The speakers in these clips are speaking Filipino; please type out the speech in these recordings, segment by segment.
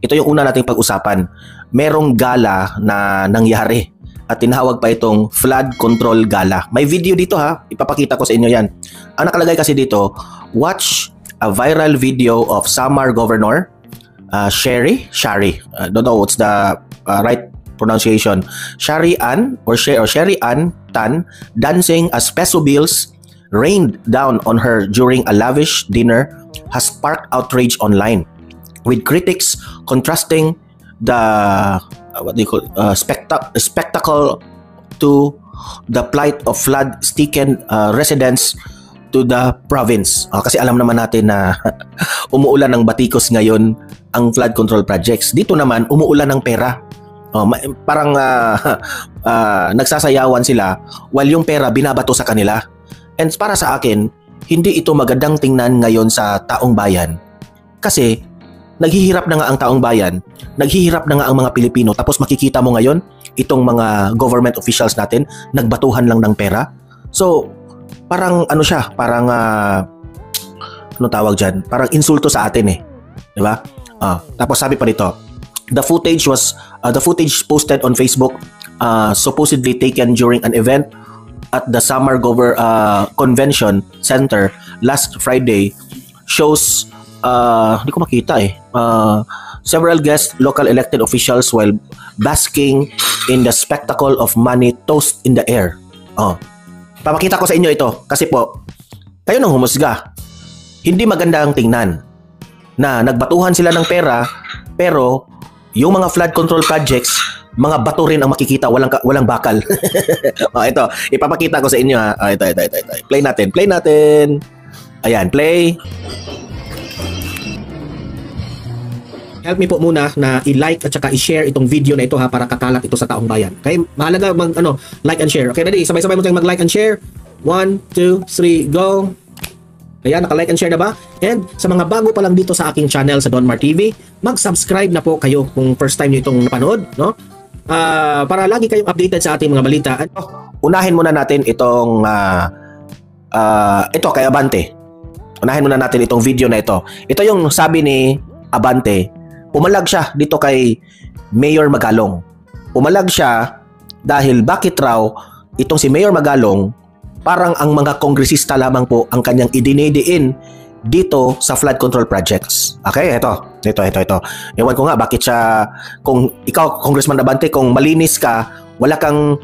ito yung una nating pag-usapan. Merong gala na nangyari at tinawag pa itong flood control gala. May video dito ha, ipapakita ko sa inyo yan. Ang nakalagay kasi dito, watch a viral video of Samar Governor Shari, don't know what's the right pronunciation, Shari Ann or Shari Ann Tan dancing as peso bills rained down on her during a lavish dinner has sparked outrage online, with critics contrasting the spectacle to the plight of flood-stricken residents to the province. Kasi alam naman natin na umuulan ng batikos ngayon ang flood control projects. Dito naman umuulan ng pera. Parang nagsasayawan sila while yung pera binabato sa kanila. And para sa akin, hindi ito magandang tingnan ngayon sa taong bayan. Kasi naghihirap na nga ang taong bayan, naghihirap na nga ang mga Pilipino, tapos makikita mo ngayon itong mga government officials natin nagbatuhan lang ng pera. So, parang ano siya, parang ano tawag dyan? Parang insulto sa atin eh. Di ba? Tapos sabi pa dito, the footage posted on Facebook supposedly taken during an event at the Samar Convention Center last Friday shows hindi ko makita eh. Several guest local elected officials while basking in the spectacle of money tossed in the air. Papakita ko sa inyo ito kasi po kayo nang humusga. Hindi maganda ang tingnan na nagbatuhan sila ng pera pero yung mga flood control projects, mga bato rin ang makikita, walang bakal. Ito, ipapakita ko sa inyo ha. Ito. Play natin. Ayan, play. Help me po muna na i-like at saka i-share itong video na ito ha para kakalat ito sa taong bayan. Okay, mahalaga like and share. Okay, ready? Sabay-sabay mo tayong mag-like and share. 1, 2, 3, go. Ayan, naka-like and share na ba? And sa mga bago pa lang dito sa aking channel sa Donmar TV, mag-subscribe na po kayo kung first time nyo itong napanood, no? Para lagi kayong updated sa ating mga balita. Unahin muna natin itong ito kay Abante. Unahin muna natin itong video na ito. Ito yung sabi ni Abante. Pumalag siya dito kay Mayor Magalong. Pumalag siya dahil bakit raw itong si Mayor Magalong parang ang mga kongresista lamang po ang kanyang idinidiin dito sa flood control projects. Okay, ito. Ewan ko nga bakit siya, kung ikaw Congressman Abante, kung malinis ka, wala kang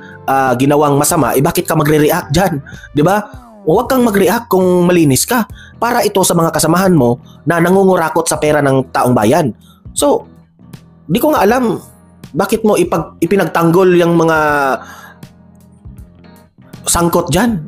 ginawang masama, bakit ka magre-react dyan? 'Di ba? Huwag kang mag-react kung malinis ka para ito sa mga kasamahan mo na nangungurakot sa pera ng taong bayan. So, di ko nga alam bakit mo ipinagtanggol yung mga sangkot dyan.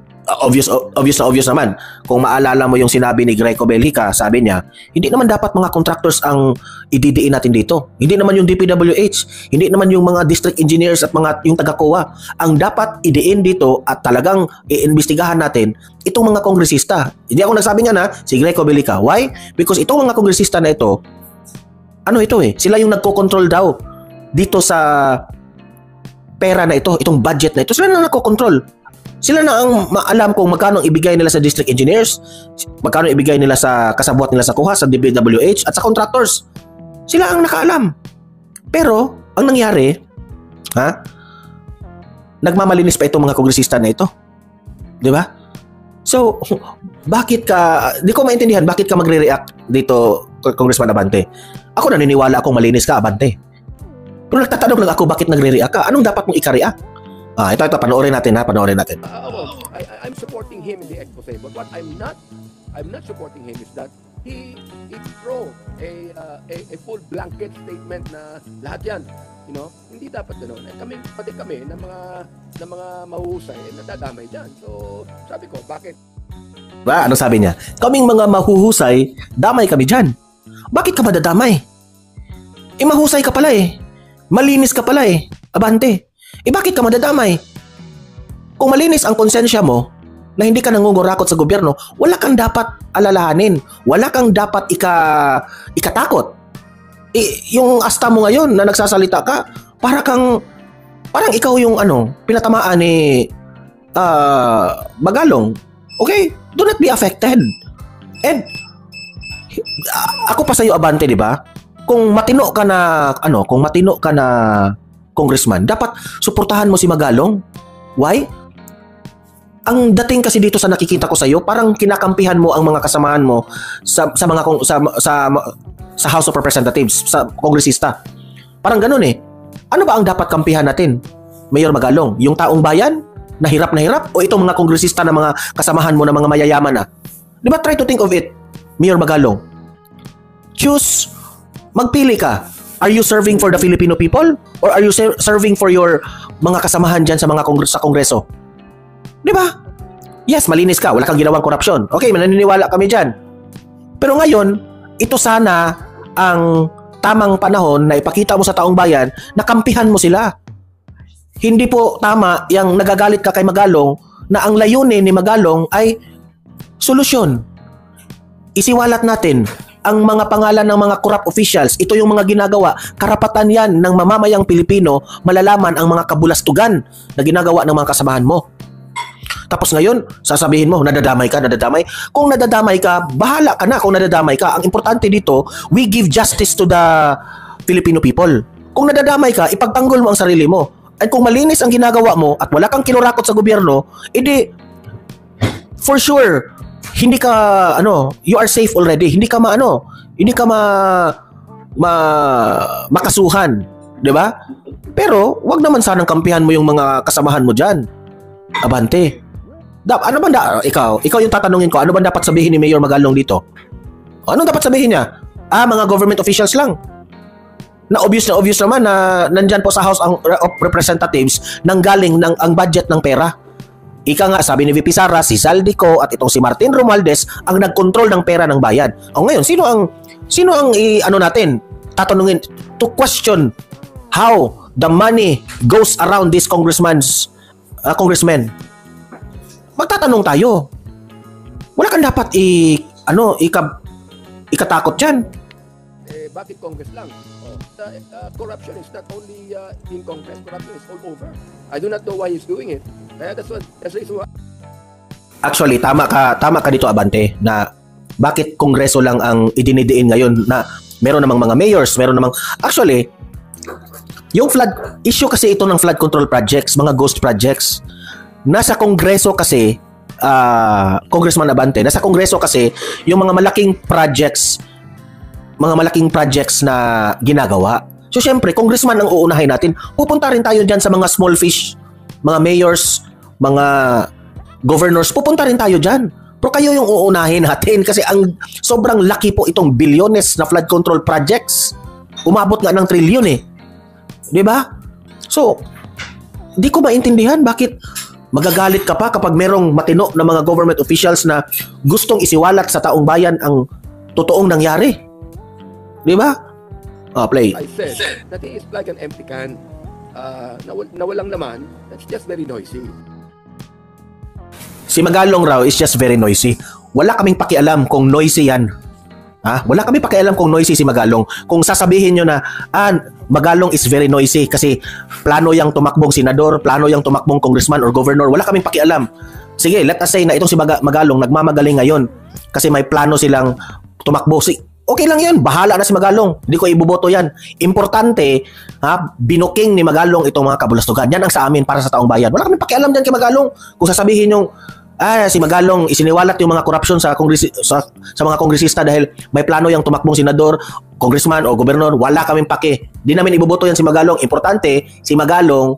Obvious naman. Kung maalala mo yung sinabi ni Greco Bellica, sabi niya, hindi naman dapat mga contractors ang ididiin natin dito. Hindi naman yung DPWH, hindi naman yung mga district engineers at yung taga-COA. Ang dapat idiin dito at talagang iimbestigahan natin itong mga kongresista. Hindi ako nagsabi niya na si Greco Bellica. Why? Because itong mga kongresista na ito, sila yung nagko-control daw dito sa pera na ito, itong budget na ito. Sila na nagko-control. Sila na ang maalam kung magkano ibigay nila sa district engineers, magkano ibigay nila sa kasabwat nila sa COA, sa DPWH at sa contractors. Sila ang nakaalam. Pero ang nangyari, nagmamalinis pa itong mga kongresista na ito. 'Di ba? So, bakit ka, di ko maintindihan bakit ka magre-react dito, Congressman Abante. Ako naniniwala akong malinis ka, Abante. Pero nagtatanong lang ako bakit nagre-react ka. Anong dapat mong i-react? Ito, panoorin natin. I'm supporting him in the expose, but what I'm not supporting him is that he throw a full blanket statement na lahat yan, hindi dapat ganoon. Pati kami na mga mahuhusay nadadamay diyan. So, sabi ko, bakit? Ano sabi niya? Kaming mga mahuhusay, damay kami diyan. Bakit ka madadamay? Mahusay ka pala eh. Malinis ka pala eh, Abante. Bakit ka madadamay? Kung malinis ang konsensya mo na hindi ka nangungurakot sa gobyerno, wala kang dapat alalahanin. Wala kang dapat ikatakot. Yung asta mo ngayon na nagsasalita ka, parang ikaw yung pinatamaan ni Magalong. Okay? Do not be affected. And ako pa sa'yo, Abante, di ba? kung matino ka na congressman, dapat suportahan mo si Magalong. Why? Ang dating kasi dito sa nakikita ko sa iyo, parang kinakampihan mo ang mga kasamahan mo sa House of Representatives, sa kongresista. Parang ganoon eh. Ano ba ang dapat kampihan natin, Mayor Magalong? Yung taong bayan na hirap o itong mga kongresista na mga kasamahan mo na mga mayayaman na? Di ba, try to think of it, Mayor Magalong. Choose, magpili ka. Are you serving for the Filipino people or are you serving for your mga kasamahan dyan sa mga sa kongreso? Di ba? Yes, malinis ka, wala kang ginawang korupsyon. Okay, mananiniwala kami dyan. Pero ngayon, ito sana ang tamang panahon na ipakita mo sa taong bayan na kampihan mo sila. Hindi po tama yung nagagalit ka kay Magalong na ang layunin ni Magalong ay solusyon. Isiwalat natin ang mga pangalan ng mga corrupt officials. Ito yung mga ginagawa. Karapatan yan ng mamamayang Pilipino malalaman ang mga kabulastugan na ginagawa ng mga kasamahan mo. Tapos ngayon, sasabihin mo, nadadamay ka. Kung nadadamay ka, bahala ka na kung nadadamay ka. Ang importante dito, we give justice to the Filipino people. Kung nadadamay ka, ipagtanggol mo ang sarili mo. At kung malinis ang ginagawa mo at wala kang kinurakot sa gobyerno, edi, for sure, hindi ka, you are safe already. Hindi ka makasuhan. Diba? Pero, wag naman sanang kampihan mo yung mga kasamahan mo dyan. Abante. Ikaw yung tatanungin ko, ano ba dapat sabihin ni Mayor Magalong dito? Anong dapat sabihin niya? Mga government officials lang. Na obvious naman na nandyan po sa House of Representatives nanggaling ang budget ng pera. Ika nga, sabi ni VP Sara, si Zaldico at itong si Martin Romualdez ang nagkontrol ng pera ng bayan. O ngayon, sino ang natin tatanungin to question how the money goes around these congressmen? Magtatanong tayo. Wala kang dapat ikatakot dyan. Bakit Congress lang? Corruption is not only in Congress, corruption is all over. I do not know why he's doing it. That's the reason why. Actually, tama ka dito, Abante, na bakit Kongreso lang ang idinidiin ngayon na meron namang mga mayors, actually, yung flood issue kasi ito ng flood control projects, mga ghost projects. Nasa Kongreso kasi, Congressman Abante, nasa Kongreso kasi yung mga malaking projects na ginagawa. So syempre, congressman ang uunahin natin. Pupunta rin tayo dyan sa mga small fish, mga mayors, mga governors. Pupunta rin tayo dyan. Pero kayo yung uunahin natin kasi ang sobrang laki po itong bilyones na flood control projects. Umabot nga ng trilyon eh. Diba? So, di ko maintindihan bakit magagalit ka pa kapag merong matino na mga government officials na gustong isiwalat sa taong bayan ang totoong nangyari. Di ba? Play. I said that he is like an empty can na walang laman. That's just very noisy. Si Magalong raw is just very noisy. Wala kaming pakialam kung noisy yan. Wala kaming pakialam kung noisy si Magalong. Kung sasabihin nyo na, Magalong is very noisy kasi plano yang tumakbong senador, plano yang tumakbong congressman or governor, wala kaming pakialam. Sige, let us say na itong si Magalong nagmamagaling ngayon kasi may plano silang tumakbo. Okay lang yan, bahala na si Magalong. Hindi ko iboboto yan. Importante, binuking ni Magalong itong mga kabulastugan. Yan ang sa amin para sa taong bayan. Wala kaming pakialam dyan kay Magalong. Kung sasabihin yung, si Magalong isiniwalat yung mga korupsyon sa mga kongresista dahil may plano yung tumakbong senador, congressman o gobernador, wala kaming pake. Di namin iboboto yan si Magalong. Importante, si Magalong,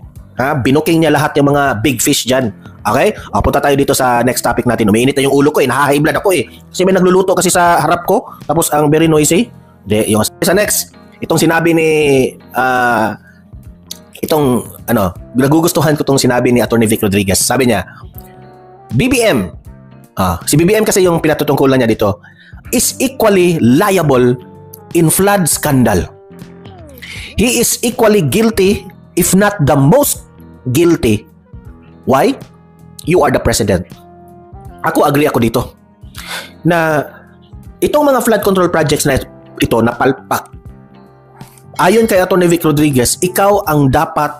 binuking niya lahat yung mga big fish dyan. Okay? Punta tayo dito sa next topic natin. Umiinit na yung ulo ko nahahay blood ako kasi may nagluluto kasi sa harap ko tapos ang very noisy. Yung sa next, itong sinabi ni nagugustuhan ko itong sinabi ni Attorney Vic Rodriguez. Sabi niya, BBM, si BBM kasi yung pinatutungkulan niya dito, is equally liable in flood scandal. He is equally guilty, if not the most guilty. Why? You are the president. Agree ako dito. Na itong mga flood control projects na ito, napalpak. Ayon kay Atty. Vic Rodriguez, ikaw ang dapat